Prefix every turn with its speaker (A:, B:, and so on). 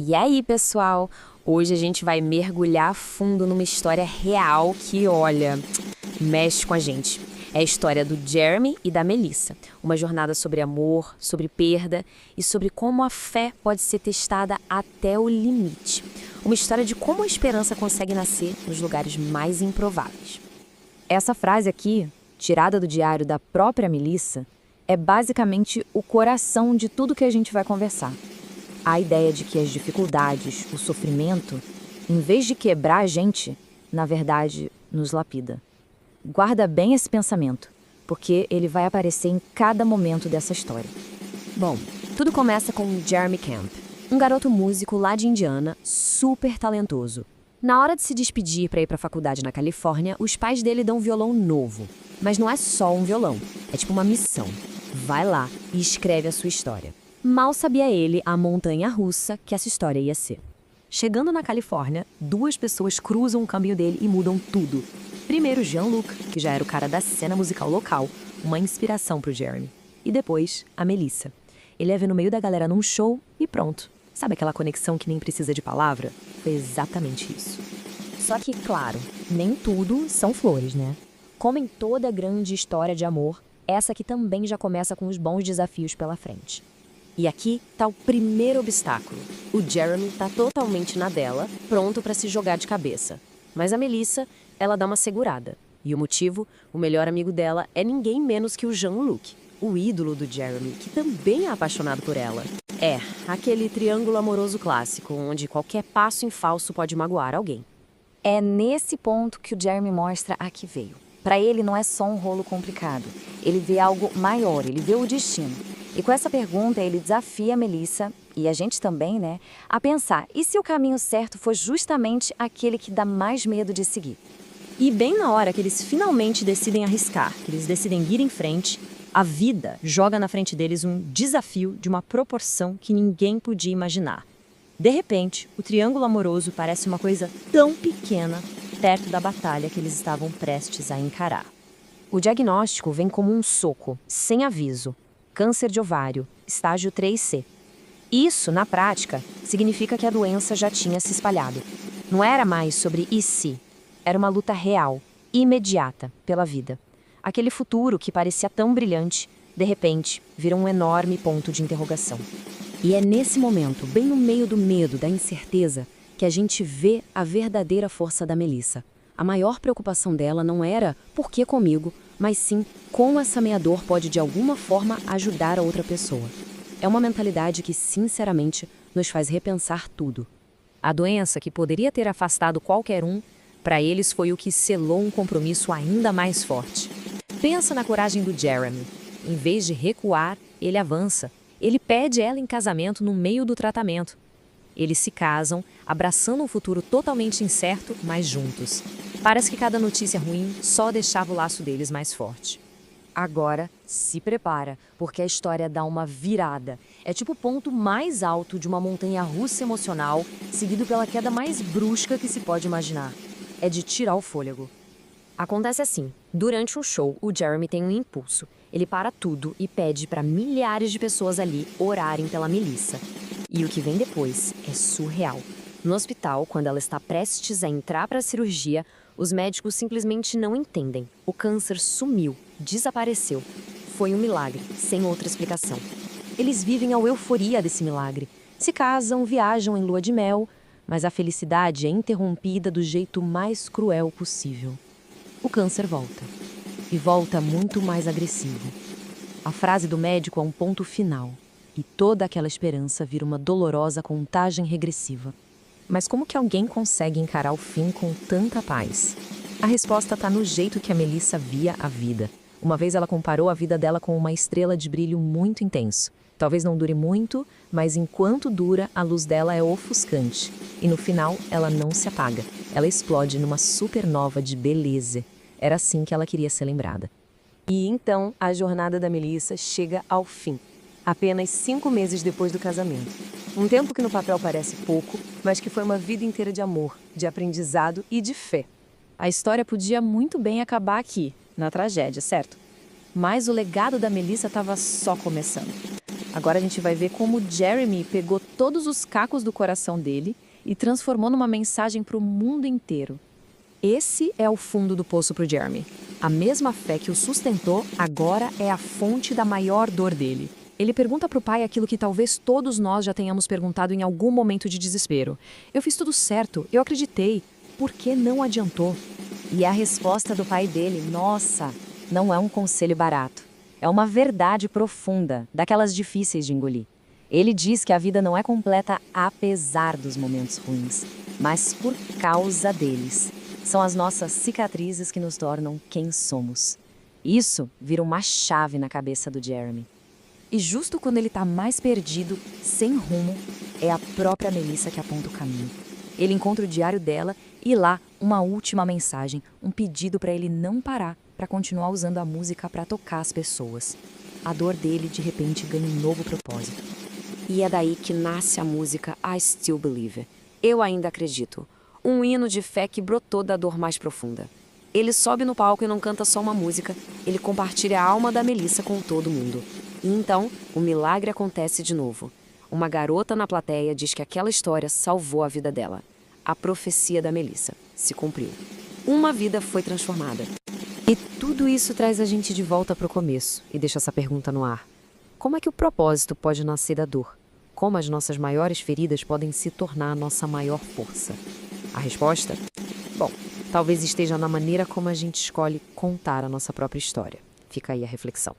A: E aí, pessoal? Hoje a gente vai mergulhar a fundo numa história real que, olha, mexe com a gente. É a história do Jeremy e da Melissa. Uma jornada sobre amor, sobre perda e sobre como a fé pode ser testada até o limite. Uma história de como a esperança consegue nascer nos lugares mais improváveis. Essa frase aqui, tirada do diário da própria Melissa, é basicamente o coração de tudo que a gente vai conversar. A ideia de que as dificuldades, o sofrimento, em vez de quebrar a gente, na verdade, nos lapida. Guarda bem esse pensamento, porque ele vai aparecer em cada momento dessa história. Bom, tudo começa com Jeremy Camp, um garoto músico lá de Indiana, super talentoso. Na hora de se despedir para ir para a faculdade na Califórnia, os pais dele dão um violão novo. Mas não é só um violão, é tipo uma missão. Vai lá e escreve a sua história. Mal sabia ele a montanha-russa que essa história ia ser. Chegando na Califórnia, duas pessoas cruzam o caminho dele e mudam tudo. Primeiro Jean-Luc, que já era o cara da cena musical local, uma inspiração pro Jeremy. E depois, a Melissa. Ele a vê no meio da galera num show e pronto. Sabe aquela conexão que nem precisa de palavra? Foi exatamente isso. Só que, claro, nem tudo são flores, né? Como em toda grande história de amor, essa aqui também já começa com os bons desafios pela frente. E aqui tá o primeiro obstáculo. O Jeremy tá totalmente na dela, pronto para se jogar de cabeça. Mas a Melissa, ela dá uma segurada. E o motivo, o melhor amigo dela é ninguém menos que o Jean-Luc, o ídolo do Jeremy, que também é apaixonado por ela. É, aquele triângulo amoroso clássico, onde qualquer passo em falso pode magoar alguém. É nesse ponto que o Jeremy mostra a que veio. Para ele não é só um rolo complicado. Ele vê algo maior, ele vê o destino. E com essa pergunta, ele desafia a Melissa, e a gente também, né, a pensar, e se o caminho certo for justamente aquele que dá mais medo de seguir? E bem na hora que eles finalmente decidem arriscar, que eles decidem ir em frente, a vida joga na frente deles um desafio de uma proporção que ninguém podia imaginar. De repente, o triângulo amoroso parece uma coisa tão pequena perto da batalha que eles estavam prestes a encarar. O diagnóstico vem como um soco, sem aviso. Câncer de ovário, estágio 3C. Isso, na prática, significa que a doença já tinha se espalhado. Não era mais sobre e se, era uma luta real, imediata, pela vida. Aquele futuro que parecia tão brilhante, de repente, vira um enorme ponto de interrogação. E é nesse momento, bem no meio do medo, da incerteza, que a gente vê a verdadeira força da Melissa. A maior preocupação dela não era por que comigo, mas sim como essa minha dor pode de alguma forma ajudar a outra pessoa. É uma mentalidade que, sinceramente, nos faz repensar tudo. A doença que poderia ter afastado qualquer um, para eles foi o que selou um compromisso ainda mais forte. Pensa na coragem do Jeremy. Em vez de recuar, ele avança. Ele pede ela em casamento no meio do tratamento. Eles se casam, abraçando um futuro totalmente incerto, mas juntos. Parece que cada notícia ruim só deixava o laço deles mais forte. Agora, se prepara, porque a história dá uma virada. É tipo o ponto mais alto de uma montanha-russa emocional, seguido pela queda mais brusca que se pode imaginar. É de tirar o fôlego. Acontece assim, durante um show, o Jeremy tem um impulso. Ele para tudo e pede para milhares de pessoas ali orarem pela Melissa. E o que vem depois é surreal. No hospital, quando ela está prestes a entrar para a cirurgia, os médicos simplesmente não entendem. O câncer sumiu, desapareceu. Foi um milagre, sem outra explicação. Eles vivem a euforia desse milagre. Se casam, viajam em lua de mel, mas a felicidade é interrompida do jeito mais cruel possível. O câncer volta. E volta muito mais agressivo. A frase do médico é um ponto final. E toda aquela esperança vira uma dolorosa contagem regressiva. Mas como que alguém consegue encarar o fim com tanta paz? A resposta está no jeito que a Melissa via a vida. Uma vez ela comparou a vida dela com uma estrela de brilho muito intenso. Talvez não dure muito, mas enquanto dura, a luz dela é ofuscante. E no final, ela não se apaga. Ela explode numa supernova de beleza. Era assim que ela queria ser lembrada. E então, a jornada da Melissa chega ao fim. Apenas 5 meses depois do casamento. Um tempo que no papel parece pouco, mas que foi uma vida inteira de amor, de aprendizado e de fé. A história podia muito bem acabar aqui, na tragédia, certo? Mas o legado da Melissa estava só começando.
B: Agora a gente vai ver como Jeremy pegou todos os cacos do coração dele e transformou numa mensagem para o mundo inteiro. Esse é o fundo do poço para o Jeremy. A mesma fé que o sustentou agora é a fonte da maior dor dele. Ele pergunta para o pai aquilo que talvez todos nós já tenhamos perguntado em algum momento de desespero. Eu fiz tudo certo, eu acreditei. Por que não adiantou? E a resposta do pai dele, nossa, não é um conselho barato. É uma verdade profunda, daquelas difíceis de engolir. Ele diz que a vida não é completa apesar dos momentos ruins, mas por causa deles. São as nossas cicatrizes que nos tornam quem somos. Isso vira uma chave na cabeça do Jeremy. E justo quando ele está mais perdido, sem rumo, é a própria Melissa que aponta o caminho. Ele encontra o diário dela e lá uma última mensagem, um pedido para ele não parar, para continuar usando a música para tocar as pessoas. A dor dele, de repente, ganha um novo propósito.
A: E é daí que nasce a música I Still Believe. Eu ainda acredito. Um hino de fé que brotou da dor mais profunda. Ele sobe no palco e não canta só uma música, ele compartilha a alma da Melissa com todo mundo. E então, o milagre acontece de novo. Uma garota na plateia diz que aquela história salvou a vida dela. A profecia da Melissa se cumpriu. Uma vida foi transformada. E tudo isso traz a gente de volta para o começo e deixa essa pergunta no ar. Como é que o propósito pode nascer da dor? Como as nossas maiores feridas podem se tornar a nossa maior força? A resposta? Bom, talvez esteja na maneira como a gente escolhe contar a nossa própria história. Fica aí a reflexão.